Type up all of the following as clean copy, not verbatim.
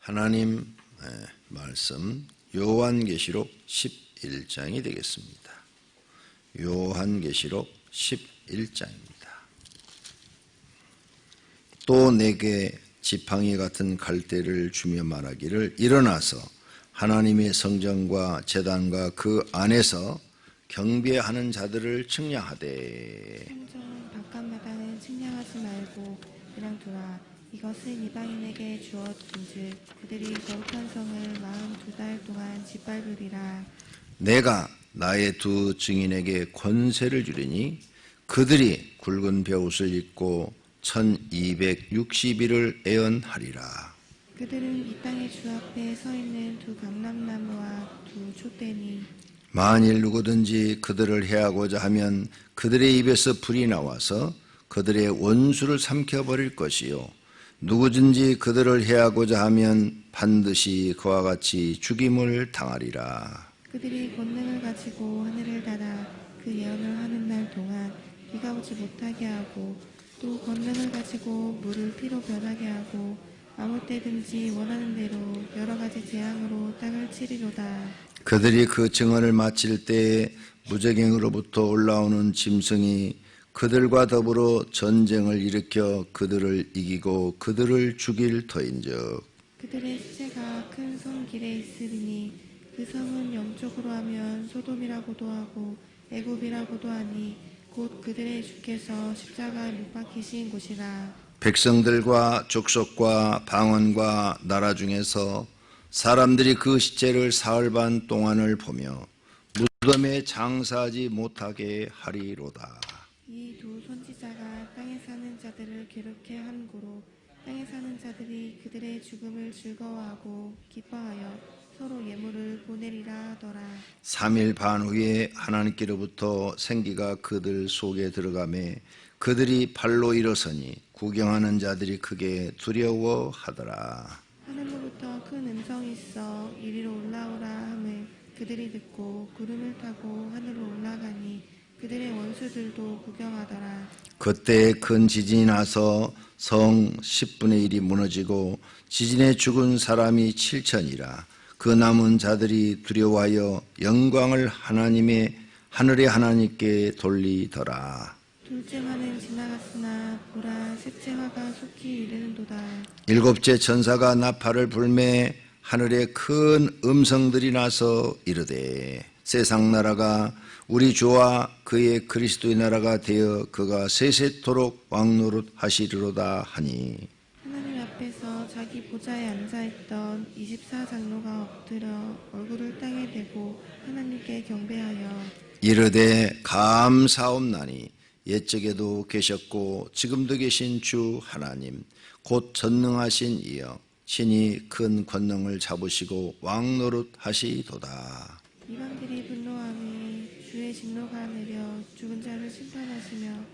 하나님 말씀 요한계시록 11장이 되겠습니다. 요한계시록 11장입니다. 또 내게 지팡이 같은 갈대를 주며 말하기를 일어나서 하나님의 성전과 제단과 그 안에서 경배하는 자들을 측량하되 성전 바깥마당은 측량하지 말고 그냥 두라. 이것은 이방인에게 주어진즉 그들이 거룩한 성을 42달 동안 짓밟으리라. 내가 나의 두 증인에게 권세를 주리니 그들이 굵은 베옷을 입고 1260일을 애언하리라. 그들은 이 땅의 주 앞에 서 있는 두 감람나무와 두 촛대니 만일 누구든지 그들을 해하고자 하면 그들의 입에서 불이 나와서 그들의 원수를 삼켜버릴 것이요 누구든지 그들을 해하고자 하면 반드시 그와 같이 죽임을 당하리라. 그들이 권능을 가지고 하늘을 닫아 그 예언을 하는 날 동안 비가 오지 못하게 하고 또 권능을 가지고 물을 피로 변하게 하고 아무 때든지 원하는 대로 여러 가지 재앙으로 땅을 치리로다. 그들이 그 증언을 마칠 때에 무저갱으로부터 올라오는 짐승이 그들과 더불어 전쟁을 일으켜 그들을 이기고 그들을 죽일 터인즉 그들의 시체가 큰 성 길에 있으리니 그 성은 영적으로 하면 소돔이라고도 하고 애굽이라고도 하니 곧 그들의 주께서 십자가에 못 박히신 곳이라. 백성들과 족속과 방언과 나라 중에서 사람들이 그 시체를 사흘 반 동안을 보며 무덤에 장사하지 못하게 하리로다. 이 두 선지자가 땅에 사는 자들을 괴롭게 한 고로 땅에 사는 자들이 그들의 죽음을 즐거워하고 기뻐하여 서로 예물을 보내리라 하더라. 3일 반 후에 하나님께로부터 생기가 그들 속에 들어가매 그들이 발로 일어서니 구경하는 자들이 크게 두려워하더라. 하늘로부터 큰 음성이 있어 이리로 올라오라 함을 그들이 듣고 구름을 타고 하늘로 올라가니 그들의 원수들도 구경하더라. 그때 큰 지진이 나서 성 10분의 1이 무너지고 지진에 죽은 사람이 7천이라. 그 남은 자들이 두려워하여 영광을 하늘의 하나님께 돌리더라. 둘째 화는 지나갔으나 보라 셋째 화가 속히 이르는도다. 일곱째 천사가 나팔을 불매 하늘에 큰 음성들이 나서 이르되 세상 나라가 우리 주와 그의 그리스도의 나라가 되어 그가 세세토록 왕노릇 하시리로다 하니 하나님 앞에서 자기 보좌에 앉아있던 24장로가 엎드려 얼굴을 땅에 대고 하나님께 경배하여 이르되 감사옵나니 옛적에도 계셨고 지금도 계신 주 하나님 곧 전능하신 이여 친히 큰 권능을 잡으시고 왕노릇 하시도다. 이방들이 분노하니 주의 진노가 내려 죽은 자를 심판하시며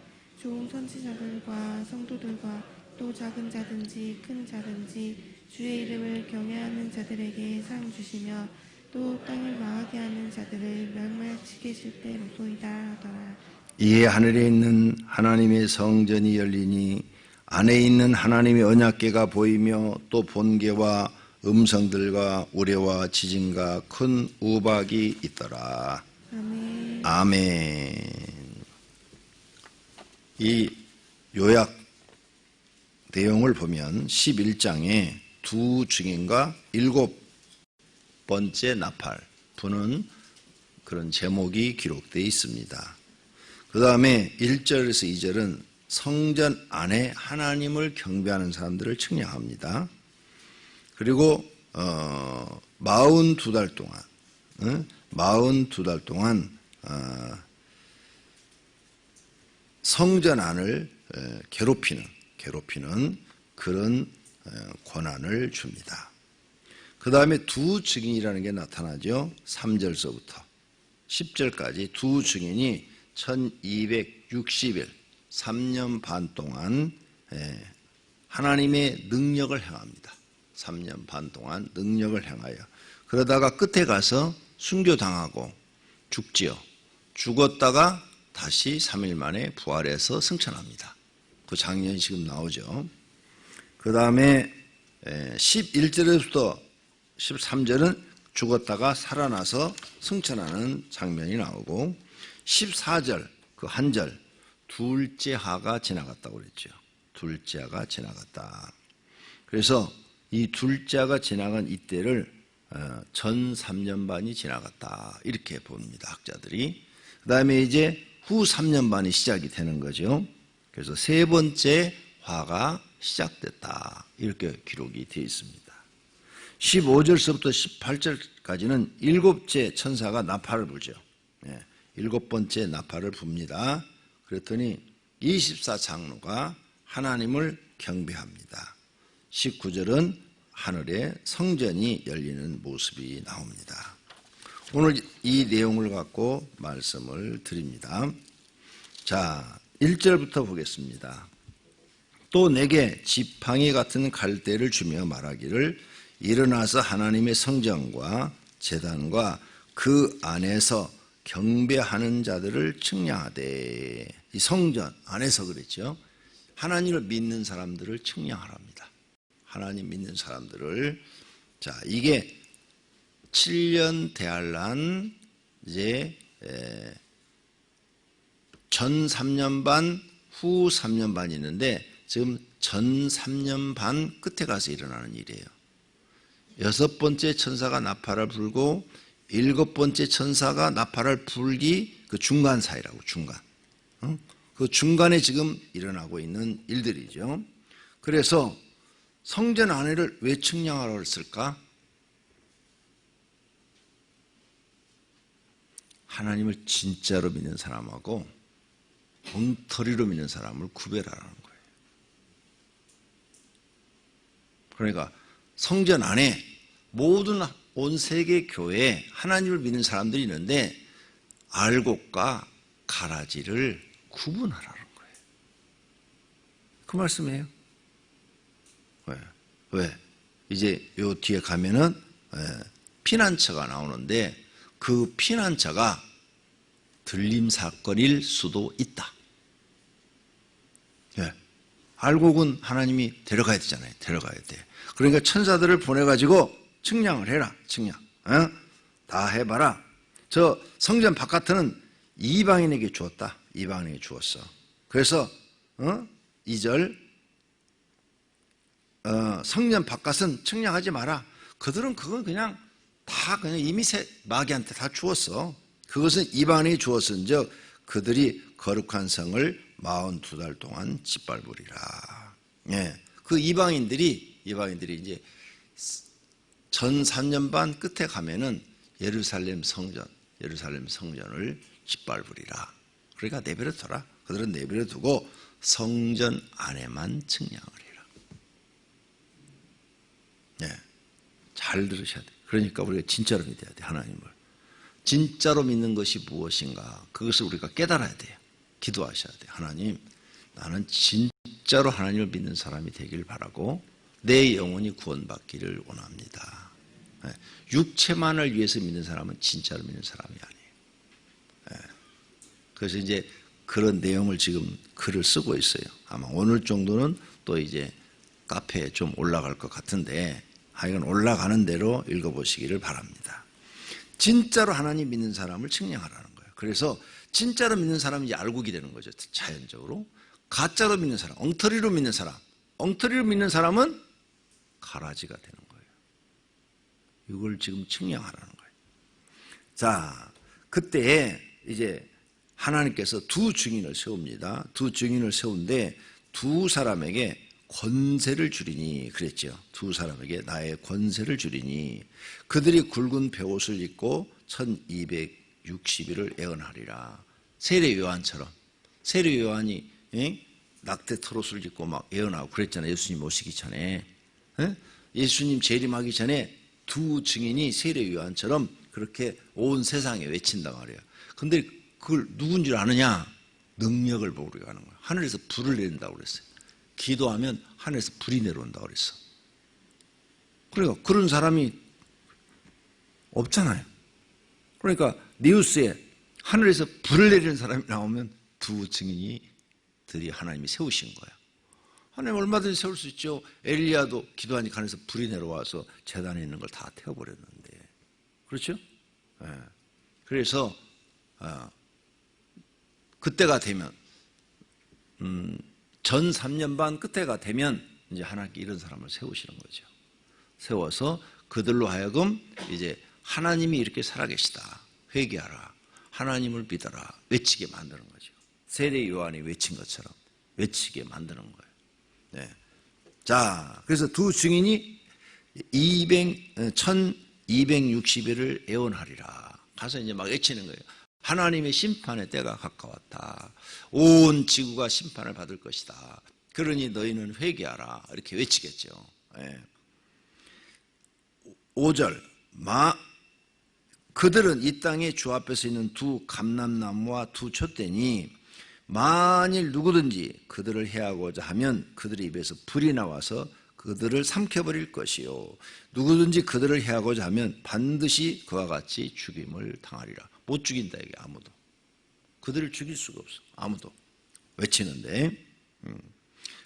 좋은 선지자들과 성도들과 또 작은 자든지 큰 자든지 주의 이름을 경외하는 자들에게 상 주시며 또 땅을 망하게 하는 자들을 멸망시키실 때로소이다 하더라. 이에 하늘에 있는 하나님의 성전이 열리니 안에 있는 하나님의 언약궤가 보이며 또 번개와 음성들과 우레와 지진과 큰 우박이 있더라. 아멘. 아멘. 이 요약 내용을 보면 11장에 두 증인과 7번째 나팔 부는 그런 제목이 기록되어 있습니다. 그 다음에 1절에서 2절은 성전 안에 하나님을 경배하는 사람들을 측량합니다. 그리고 42달 동안 42달 동안 성전 안을 괴롭히는 그런 권한을 줍니다. 그 다음에 두 증인이라는 게 나타나죠. 3절서부터 10절까지 두 증인이 1260일 3년 반 동안 하나님의 능력을 행합니다. 3년 반 동안 능력을 행하여 그러다가 끝에 가서 순교당하고 죽지요. 죽었다가 다시 3일 만에 부활해서 승천합니다. 그 장면이 지금 나오죠. 그 다음에 11절에서부터 13절은 죽었다가 살아나서 승천하는 장면이 나오고 14절 그 한 절 둘째 하가 지나갔다고 그랬죠. 둘째 하가 지나갔다. 그래서 이 둘째 하가 지나간 이때를 전 3년 반이 지나갔다 이렇게 봅니다. 학자들이. 그 다음에 이제 후 3년 반이 시작이 되는 거죠. 그래서 세 번째 화가 시작됐다 이렇게 기록이 되어 있습니다. 15절서부터 18절까지는 일곱째 천사가 나팔을 불죠. 일곱 번째 나팔을 붑니다. 그랬더니 24장로가 하나님을 경배합니다. 19절은 하늘에 성전이 열리는 모습이 나옵니다. 오늘 이 내용을 갖고 말씀을 드립니다. 자, 1절부터 보겠습니다. 또 내게 지팡이 같은 갈대를 주며 말하기를 일어나서 하나님의 성전과 제단과 그 안에서 경배하는 자들을 측량하되. 이 성전 안에서 그랬죠. 하나님을 믿는 사람들을 측량하랍니다. 하나님 믿는 사람들을. 자, 이게 7년 대환란 이제 전 3년 반, 후 3년 반이 있는데 지금 전 3년 반 끝에 가서 일어나는 일이에요. 여섯 번째 천사가 나팔을 불고 일곱 번째 천사가 나팔을 불기 그 중간 사이라고, 중간. 그 중간에 지금 일어나고 있는 일들이죠. 그래서 성전 안에를 왜 측량하라고 했을까? 하나님을 진짜로 믿는 사람하고 엉터리로 믿는 사람을 구별하라는 거예요. 그러니까 성전 안에 모든 온 세계 교회에 하나님을 믿는 사람들이 있는데 알곡과 가라지를 구분하라는 거예요. 그 말씀이에요. 왜? 이제 요 뒤에 가면은 피난처가 나오는데 그 피난처가 들림 사건일 수도 있다. 알곡은 하나님이 데려가야 되잖아요. 데려가야 돼. 그러니까 천사들을 보내가지고 측량을 해라. 측량. 다 해봐라. 저 성전 바깥은 이방인에게 주었다. 이방인에게 주었어. 그래서 2절 성전 바깥은 측량하지 마라. 그들은 그건 그냥 다 그냥 이미 마귀한테 다 주었어. 그것은 이방인에게 주었은즉 그들이 거룩한 성을 42달 동안 짓밟으리라. 그 이방인들이 이제 전 3년 반 끝에 가면은 예루살렘 성전을 짓밟으리라. 그러니까 내버려 둬라. 그들은 내버려 두고 성전 안에만 측량을 해라. 잘 들으셔야 돼요. 그러니까 우리가 진짜로 믿어야 돼. 하나님을 진짜로 믿는 것이 무엇인가, 그것을 우리가 깨달아야 돼요. 기도하셔야 돼요. 하나님, 나는 진짜로 하나님을 믿는 사람이 되길 바라고 내 영혼이 구원받기를 원합니다. 육체만을 위해서 믿는 사람은 진짜로 믿는 사람이 아니에요. 그래서 이제 그런 내용을 지금 글을 쓰고 있어요. 아마 오늘 정도는 또 이제 카페에 좀 올라갈 것 같은데 하여간 올라가는 대로 읽어보시기를 바랍니다. 진짜로 하나님 믿는 사람을 측량하라는 거예요. 그래서 진짜로 믿는 사람이 이제 알곡이 되는 거죠. 자연적으로. 가짜로 믿는 사람, 엉터리로 믿는 사람은 가라지가 되는 거예요. 이걸 지금 측량하라는 거예요. 자, 그때 이제 하나님께서 두 증인을 세웁니다. 두 증인을 세운데 두 사람에게 권세를 주리니 그랬죠. 두 사람에게 나의 권세를 주리니 그들이 굵은 베옷을 입고 1260일을 애언하리라. 세례 요한처럼. 세례 요한이 낙태 털옷을 입고 막 애언하고 그랬잖아요. 예수님 오시기 전에. 예수님 재림하기 전에 두 증인이 세례 요한처럼 그렇게 온 세상에 외친다고 그래요. 근데 그걸 누군 줄 아느냐? 능력을 보러 가는 거예요. 하늘에서 불을 내린다고 그랬어요. 기도하면 하늘에서 불이 내려온다고 그랬어. 그러니까 그런 사람이 없잖아요. 그러니까 뉴스에 하늘에서 불을 내리는 사람이 나오면 두 증인들이 하나님이 세우신 거예요. 하나님 얼마든지 세울 수 있죠. 엘리야도 기도하니까 하늘에서 불이 내려와서 제단에 있는 걸 다 태워버렸는데. 그렇죠? 예. 그래서 그때가 되면 전 3년 반 그때가 되면 이제 하나님께 이런 사람을 세우시는 거죠. 세워서 그들로 하여금 이제 하나님이 이렇게 살아계시다, 회개하라, 하나님을 믿어라 외치게 만드는 거죠. 세례 요한이 외친 것처럼 외치게 만드는 거예요. 네. 자, 그래서 두 증인이 1260일을 애원하리라. 가서 이제 막 외치는 거예요. 하나님의 심판의 때가 가까웠다. 온 지구가 심판을 받을 것이다. 그러니 너희는 회개하라. 이렇게 외치겠죠. 네. 5절. 그들은 이 땅에 주 앞에서 있는 두 감람나무와 두 촛대니 만일 누구든지 그들을 해하고자 하면 그들의 입에서 불이 나와서 그들을 삼켜버릴 것이요 누구든지 그들을 해하고자 하면 반드시 그와 같이 죽임을 당하리라. 못 죽인다 이게 아무도. 그들을 죽일 수가 없어. 아무도. 외치는데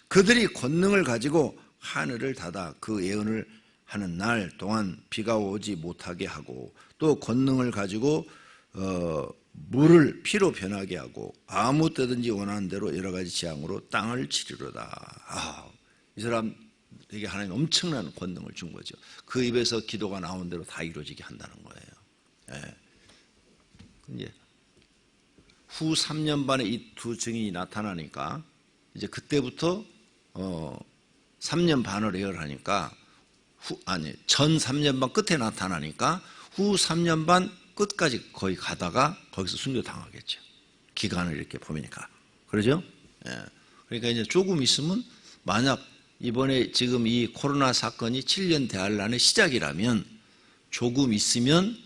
그들이 권능을 가지고 하늘을 닫아 그 예언을 하는 날 동안 비가 오지 못하게 하고 또 권능을 가지고 물을 피로 변하게 하고 아무 때든지 원하는 대로 여러 가지 재앙으로 땅을 치리로다. 이 사람에게 하나님 엄청난 권능을 준 거죠. 그 입에서 기도가 나온 대로 다 이루어지게 한다는 거예요. 예. 이제 후 3년 반에 이 두 증인이 나타나니까 이제 그때부터 3년 반을 예언하니까 전 3년 반 끝에 나타나니까 후 3년 반 끝까지 거의 가다가 거기서 순교당하겠죠. 기간을 이렇게 보니까. 그러죠? 예. 그러니까 이제 조금 있으면 만약 이번에 지금 이 코로나 사건이 7년 대환란의 시작이라면 조금 있으면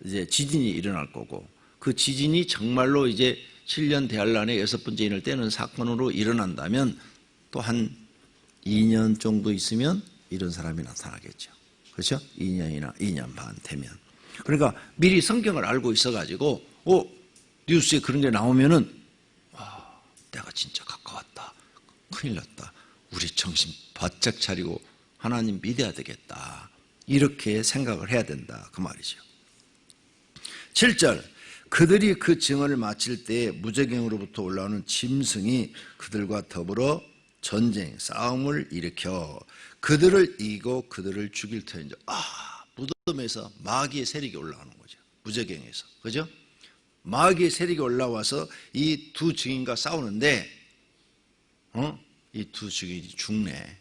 이제 지진이 일어날 거고 그 지진이 정말로 이제 7년 대환란의 6번째 인을 떼는 사건으로 일어난다면 또 한 2년 정도 있으면 이런 사람이 나타나겠죠. 그렇죠? 2년이나 2년 반 되면. 그러니까 미리 성경을 알고 있어가지고 뉴스에 그런 게 나오면은 와, 때가 진짜 가까웠다. 큰일 났다. 우리 정신 바짝 차리고 하나님 믿어야 되겠다. 이렇게 생각을 해야 된다. 그 말이죠. 7절. 그들이 그 증언을 마칠 때에 무저갱으로부터 올라오는 짐승이 그들과 더불어 전쟁, 싸움을 일으켜 그들을 이기고 그들을 죽일 터인지. 무덤에서 마귀의 세력이 올라오는 거죠. 무저갱에서. 그죠? 마귀의 세력이 올라와서 이 두 증인과 싸우는데 이 두 증인이 죽네.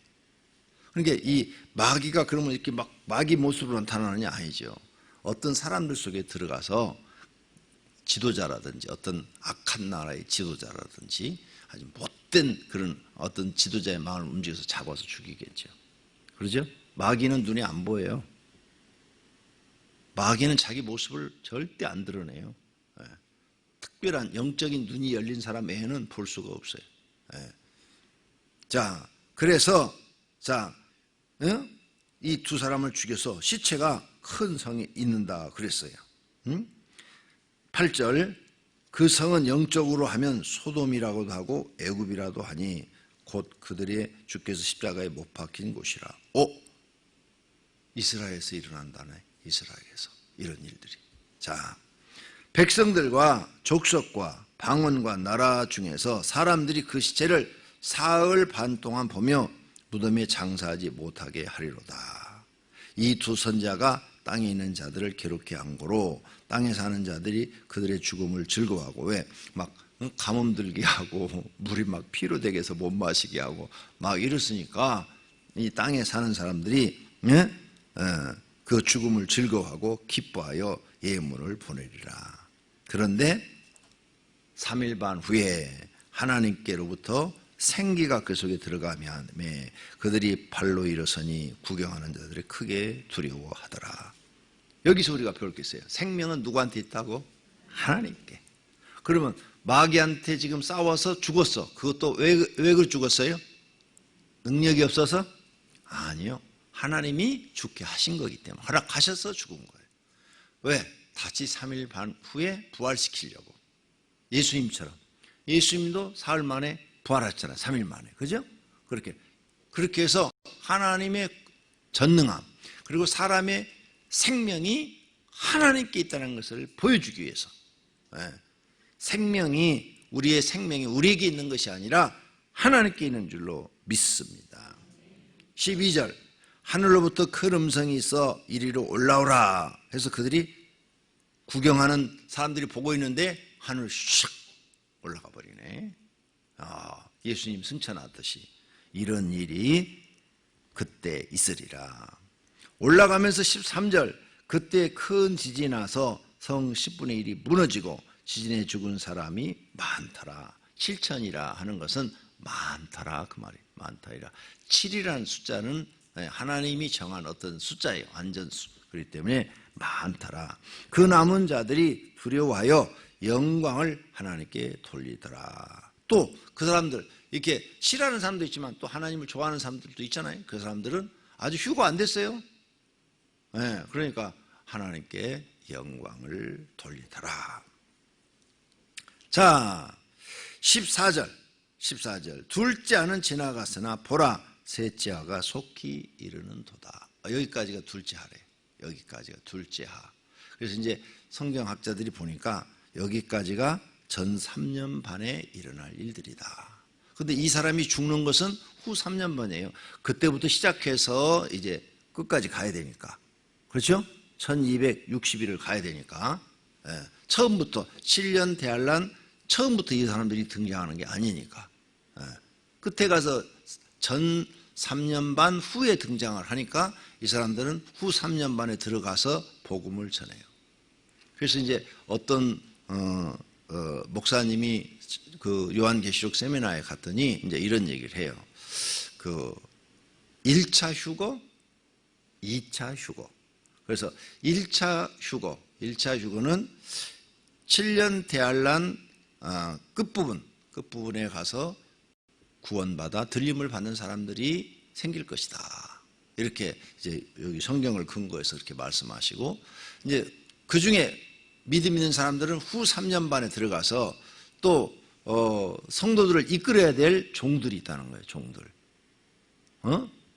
그러니까 이 마귀가 그러면 이렇게 막 마귀 모습으로 나타나느냐? 아니죠. 어떤 사람들 속에 들어가서 지도자라든지 어떤 악한 나라의 지도자라든지 아주 못된 그런 어떤 지도자의 마음을 움직여서 잡아서 죽이겠죠. 그러죠? 마귀는 눈에 안 보여요. 마귀는 자기 모습을 절대 안 드러내요. 특별한 영적인 눈이 열린 사람 외에는 볼 수가 없어요. 자, 그래서 이 두 사람을 죽여서 시체가 큰 성에 있는다 그랬어요. 8절. 그 성은 영적으로 하면 소돔이라고도 하고 애굽이라도 하니 곧 그들의 주께서 십자가에 못 박힌 곳이라. 이스라엘에서 일어난다네. 이스라엘에서 이런 일들이. 자, 백성들과 족속과 방언과 나라 중에서 사람들이 그 시체를 사흘 반 동안 보며 무덤에 장사하지 못하게 하리로다. 이 두 선자가 땅에 있는 자들을 괴롭게 한 거로 땅에 사는 자들이 그들의 죽음을 즐거워하고 왜 막 가뭄 들게 하고 물이 막 피로 되게 해서 못 마시게 하고 막 이랬으니까 이 땅에 사는 사람들이 그 죽음을 즐거워하고 기뻐하여 예물을 보내리라. 그런데 3일 반 후에 하나님께로부터 생기가 그 속에 들어가면 그들이 발로 일어서니 구경하는 자들이 크게 두려워하더라. 여기서 우리가 배울 게 있어요. 생명은 누구한테 있다고? 하나님께. 그러면 마귀한테 지금 싸워서 죽었어. 그것도 왜 죽었어요? 능력이 없어서? 아니요. 하나님이 죽게 하신 거기 때문에 허락하셔서 죽은 거예요. 왜? 다시 3일 반 후에 부활시키려고. 예수님처럼. 예수님도 사흘 만에 부활하셨잖아요. 3일 만에. 그죠? 그렇게 해서 하나님의 전능함, 그리고 사람의 생명이 하나님께 있다는 것을 보여주기 위해서, 우리의 생명이 우리에게 있는 것이 아니라 하나님께 있는 줄로 믿습니다. 12절, 하늘로부터 큰 음성이 있어 이리로 올라오라 해서 그들이 구경하는 사람들이 보고 있는데 하늘 샥 올라가 버리네. 예수님 승천하듯이 이런 일이 그때 있으리라. 올라가면서 13절, 그때 큰 지진이 나서 성 10분의 1이 무너지고 지진에 죽은 사람이 많더라. 7천이라 하는 것은 많더라 그 말이에요. 많다이라. 7이라는 숫자는 하나님이 정한 어떤 숫자예요. 완전수. 그렇기 때문에 많더라. 그 남은 자들이 두려워하여 영광을 하나님께 돌리더라. 또 그 사람들, 이렇게 싫어하는 사람도 있지만 또 하나님을 좋아하는 사람들도 있잖아요. 그 사람들은 아주 휴거 안 됐어요. 그러니까 하나님께 영광을 돌리더라. 자, 14절, 둘째 하는 지나갔으나 보라 셋째 하가 속히 이르는 도다. 여기까지가 둘째 하래. 여기까지가 둘째 하. 그래서 이제 성경학자들이 보니까 여기까지가 전 3년 반에 일어날 일들이다. 근데 이 사람이 죽는 것은 후 3년 반이에요. 그때부터 시작해서 이제 끝까지 가야 되니까. 그렇죠? 1260일을 가야 되니까. 처음부터 7년 대환란 처음부터 이 사람들이 등장하는 게 아니니까. 끝에 가서 전 3년 반 후에 등장을 하니까 이 사람들은 후 3년 반에 들어가서 복음을 전해요. 그래서 이제 어떤 목사님이 그 요한계시록 세미나에 갔더니 이제 이런 얘기를 해요. 그 1차 휴거, 2차 휴거. 그래서 1차 휴거는 7년 대환란 끝부분에 가서 구원받아 들림을 받는 사람들이 생길 것이다. 이렇게 이제 여기 성경을 근거해서 이렇게 말씀하시고, 이제 그 중에 믿음 있는 사람들은 후 3년 반에 들어가서 또 성도들을 이끌어야 될 종들이 있다는 거예요. 종들.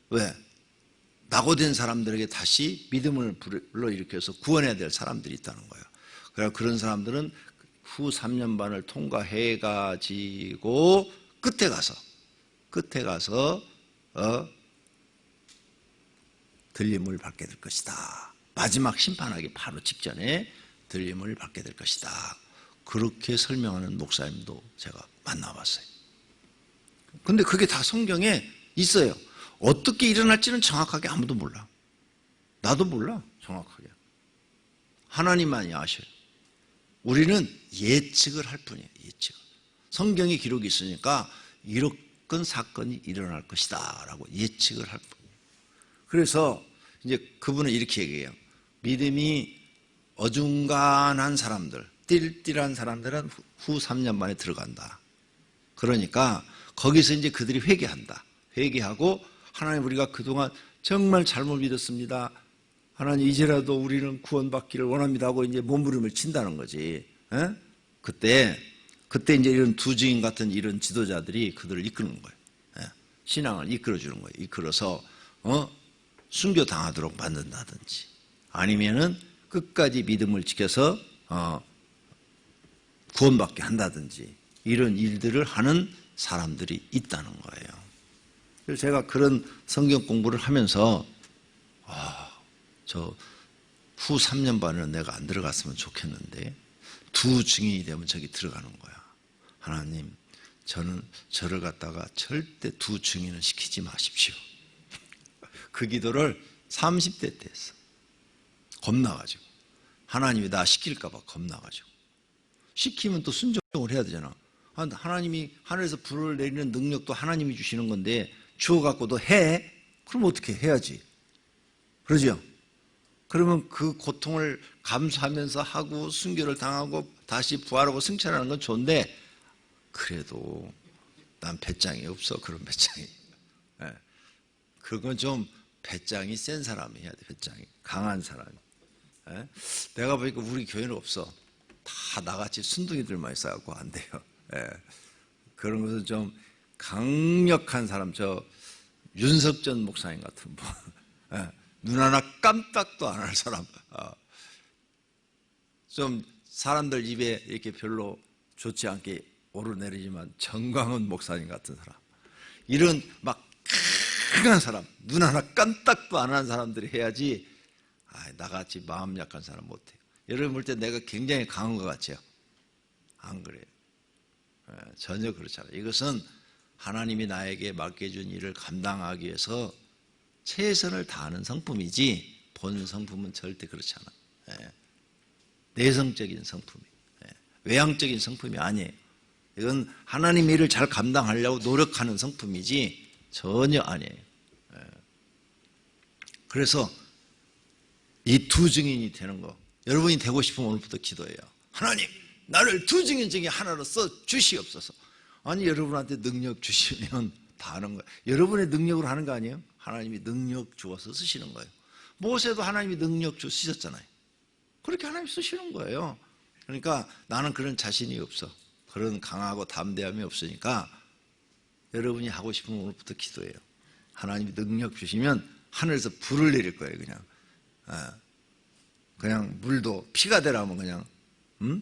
왜? 낙오된 사람들에게 다시 믿음을 불러일으켜서 구원해야 될 사람들이 있다는 거예요. 그래서 그런 사람들은 후 3년 반을 통과해 가지고 끝에 가서 들림을 받게 될 것이다. 마지막 심판하기 바로 직전에 들림을 받게 될 것이다. 그렇게 설명하는 목사님도 제가 만나봤어요. 근데 그게 다 성경에 있어요. 어떻게 일어날지는 정확하게 아무도 몰라. 나도 몰라, 정확하게. 하나님만이 아셔요. 우리는 예측을 할 뿐이에요. 예측. 성경에 기록이 있으니까 이런 사건이 일어날 것이다 라고 예측을 할 뿐이에요. 그래서 이제 그분은 이렇게 얘기해요. 믿음이 어중간한 사람들, 띨띨한 사람들은 후 3년 만에 들어간다. 그러니까 거기서 이제 그들이 회개한다. 회개하고 하나님, 우리가 그동안 정말 잘못 믿었습니다. 하나님, 이제라도 우리는 구원받기를 원합니다 하고 이제 몸부림을 친다는 거지. 그때 이제 이런 두 증인 같은 이런 지도자들이 그들을 이끄는 거예요. 신앙을 이끌어주는 거예요. 이끌어서 순교 당하도록 만든다든지, 아니면은 끝까지 믿음을 지켜서 구원받게 한다든지, 이런 일들을 하는 사람들이 있다는 거예요. 그래서 제가 그런 성경 공부를 하면서 저 후 3년 반은 내가 안 들어갔으면 좋겠는데 두 증인이 되면 저기 들어가는 거야. 하나님, 저는 저를 갖다가 절대 두 증인을 시키지 마십시오. 그 기도를 30대 때 했어. 겁나가지고. 하나님이 나 시킬까 봐 겁나가지고. 시키면 또 순종을 해야 되잖아. 하나님이 하늘에서 불을 내리는 능력도 하나님이 주시는 건데 주어갖고도 해? 그럼 어떻게 해야지. 그러죠? 그러면 그 고통을 감수하면서 하고 순교를 당하고 다시 부활하고 승천하는 건 좋은데, 그래도 난 배짱이 없어. 그런 배짱이. 그건 좀 배짱이 센 사람이 해야 돼. 배짱이 강한 사람이. 내가 보니까 우리 교회는 없어. 다 나같이 순둥이들만 있어갖고 안 돼요. 그런 것은 좀 강력한 사람, 저 윤석전 목사님 같은 분, 눈 하나 깜짝도 안 할 사람, 좀 사람들 입에 이렇게 별로 좋지 않게 오르내리지만 정광훈 목사님 같은 사람, 이런 막 강한 사람, 눈 하나 깜짝도 안 하는 사람들이 해야지, 나같이 마음 약한 사람 못해요. 여러분 볼 때 내가 굉장히 강한 것 같죠? 안 그래요. 전혀 그렇지 않아요. 이것은 하나님이 나에게 맡겨준 일을 감당하기 위해서 최선을 다하는 성품이지 본 성품은 절대 그렇지 않아요. 내성적인 성품이에요. 외향적인 성품이 아니에요. 이건 하나님의 일을 잘 감당하려고 노력하는 성품이지 전혀 아니에요. 그래서 이 두 증인이 되는 거, 여러분이 되고 싶으면 오늘부터 기도해요. 하나님, 나를 두 증인 중에 하나로 써 주시옵소서. 아니, 여러분한테 능력 주시면 다 하는 거예요. 여러분의 능력으로 하는 거 아니에요? 하나님이 능력 주어서 쓰시는 거예요. 모세도 하나님이 능력 주 쓰셨잖아요. 그렇게 하나님 쓰시는 거예요. 그러니까 나는 그런 자신이 없어. 그런 강하고 담대함이 없으니까 여러분이 하고 싶으면 오늘부터 기도해요. 하나님이 능력 주시면 하늘에서 불을 내릴 거예요. 그냥 물도 피가 되라면 그냥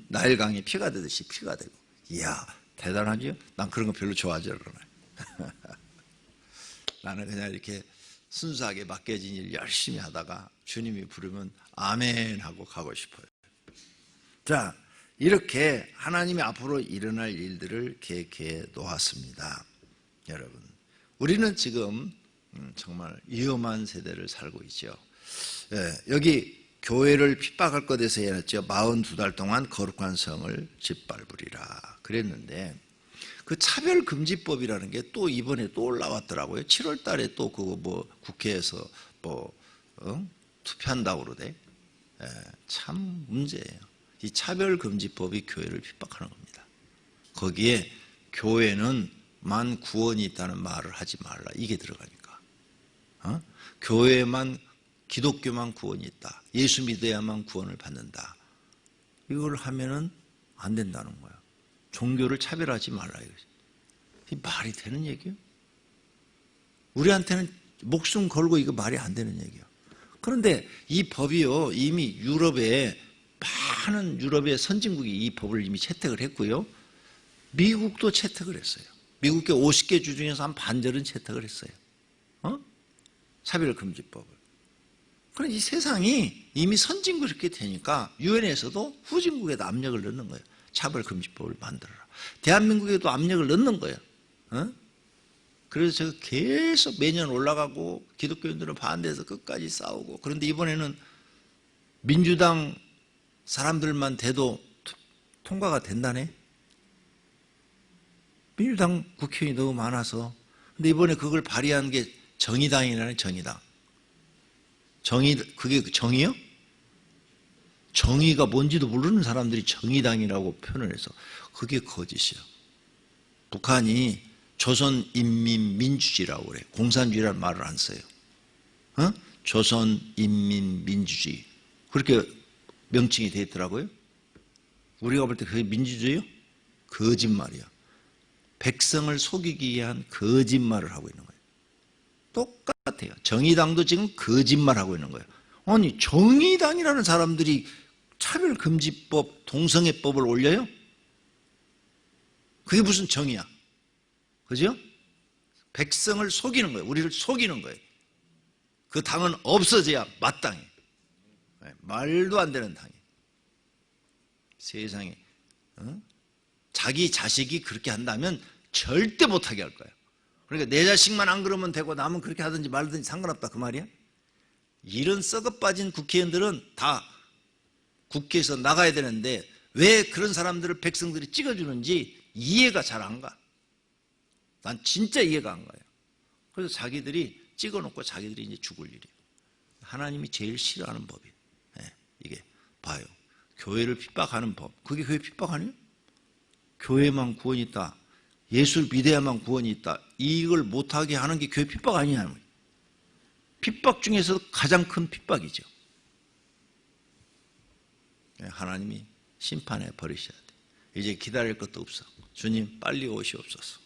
나일강이 피가 되듯이 피가 되고. 이야, 대단하죠? 난 그런 거 별로 좋아하지 않아요. 나는 그냥 이렇게 순수하게 맡겨진 일 열심히 하다가 주님이 부르면 아멘 하고 가고 싶어요. 자, 이렇게 하나님이 앞으로 일어날 일들을 계획해 놓았습니다. 여러분, 우리는 지금 정말 위험한 세대를 살고 있죠. 여기 교회를 핍박할 것에서 해놨죠. 42달 동안 거룩한 성을 짓밟으리라 그랬는데, 그 차별금지법이라는 게 또 이번에 또 올라왔더라고요. 7월 달에 또 그거 국회에서 투표한다고 그러대. 참 문제예요. 이 차별금지법이 교회를 핍박하는 겁니다. 거기에 교회는 만 구원이 있다는 말을 하지 말라, 이게 들어가니까. 교회만, 기독교만 구원이 있다, 예수 믿어야만 구원을 받는다, 이걸 하면은 안 된다는 거야. 종교를 차별하지 말라, 이거지. 이 말이 되는 얘기예요? 우리한테는 목숨 걸고 이거 말이 안 되는 얘기예요. 그런데 이 법이요, 이미 유럽에, 많은 유럽의 선진국이 이 법을 이미 채택을 했고요, 미국도 채택을 했어요. 미국의 50개 주 중에서 한 반절은 채택을 했어요. 차별금지법을. 그럼 이 세상이 이미 선진국이 이렇게 되니까 유엔에서도 후진국에도 압력을 넣는 거예요. 차별금지법을 만들어라. 대한민국에도 압력을 넣는 거예요. 그래서 제가 계속 매년 올라가고 기독교인들은 반대해서 끝까지 싸우고, 그런데 이번에는 민주당 사람들만 돼도 통과가 된다네. 민주당 국회의원이 너무 많아서. 근데 이번에 그걸 발의한 게 정의당이라는, 정의당. 그게 정의요? 정의가 뭔지도 모르는 사람들이 정의당이라고 표현을 해서 그게 거짓이야. 북한이 조선인민민주주의라고 그래요. 공산주의라는 말을 안 써요. 조선인민민주주의. 그렇게 명칭이 되어 있더라고요. 우리가 볼 때 그게 민주주의요? 거짓말이야. 백성을 속이기 위한 거짓말을 하고 있는 거예요. 똑같아요. 정의당도 지금 거짓말하고 있는 거예요. 아니, 정의당이라는 사람들이 차별금지법, 동성애법을 올려요? 그게 무슨 정의야? 그죠? 백성을 속이는 거예요. 우리를 속이는 거예요. 그 당은 없어져야 마땅해. 말도 안 되는 당이에요. 세상에. 자기 자식이 그렇게 한다면 절대 못하게 할 거예요. 그러니까 내 자식만 안 그러면 되고 남은 그렇게 하든지 말든지 상관없다, 그 말이야? 이런 썩어빠진 국회의원들은 다 국회에서 나가야 되는데 왜 그런 사람들을 백성들이 찍어주는지 이해가 잘 안 가. 난 진짜 이해가 안 가요. 그래서 자기들이 찍어놓고 자기들이 이제 죽을 일이에요. 하나님이 제일 싫어하는 법이에요. 이게 봐요. 교회를 핍박하는 법. 그게 교회 핍박 아니에요? 교회만 구원이 있다, 예수를 믿어야만 구원이 있다, 이걸 못하게 하는 게 교회 핍박 아니냐. 핍박 중에서도 가장 큰 핍박이죠. 하나님이 심판해 버리셔야 돼. 이제 기다릴 것도 없어. 주님 빨리 오시옵소서.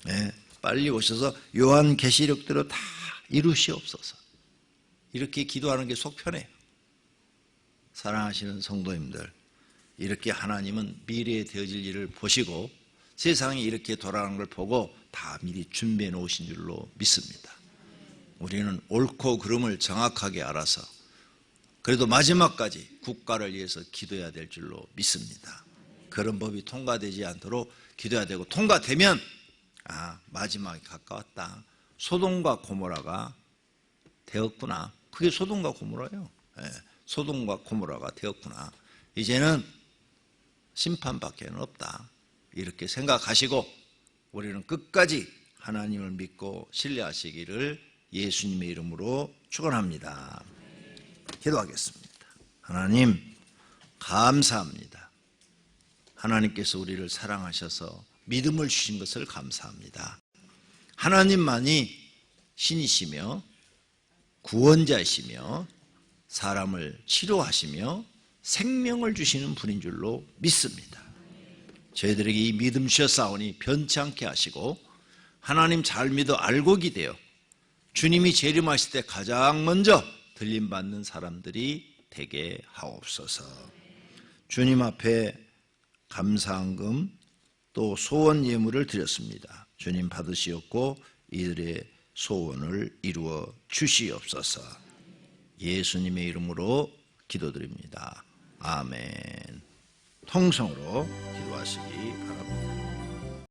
예, 빨리 오셔서 요한계시록대로 다 이루시옵소서. 이렇게 기도하는 게 속 편해요. 사랑하시는 성도님들, 이렇게 하나님은 미래에 되어질 일을 보시고 세상이 이렇게 돌아가는 걸 보고 다 미리 준비해 놓으신 줄로 믿습니다. 우리는 옳고 그름을 정확하게 알아서 그래도 마지막까지 국가를 위해서 기도해야 될 줄로 믿습니다. 그런 법이 통과되지 않도록 기도해야 되고, 통과되면 마지막이 가까웠다. 소돔과 고모라가 되었구나. 그게 소돔과 고모라예요. 소돔과 고모라가 되었구나. 이제는 심판밖에 없다. 이렇게 생각하시고 우리는 끝까지 하나님을 믿고 신뢰하시기를 예수님의 이름으로 축원합니다. 기도하겠습니다. 하나님, 감사합니다. 하나님께서 우리를 사랑하셔서 믿음을 주신 것을 감사합니다. 하나님만이 신이시며 구원자이시며 사람을 치료하시며 생명을 주시는 분인 줄로 믿습니다. 저희들에게 이 믿음 주셨사오니 변치 않게 하시고 하나님 잘 믿어 알고 기대어 주님이 재림하실 때 가장 먼저 들림받는 사람들이 되게 하옵소서. 주님 앞에 감사한금 또 소원 예물을 드렸습니다. 주님 받으시옵고 이들의 소원을 이루어 주시옵소서. 예수님의 이름으로 기도드립니다. 아멘. 통성으로 기도하시기 바랍니다.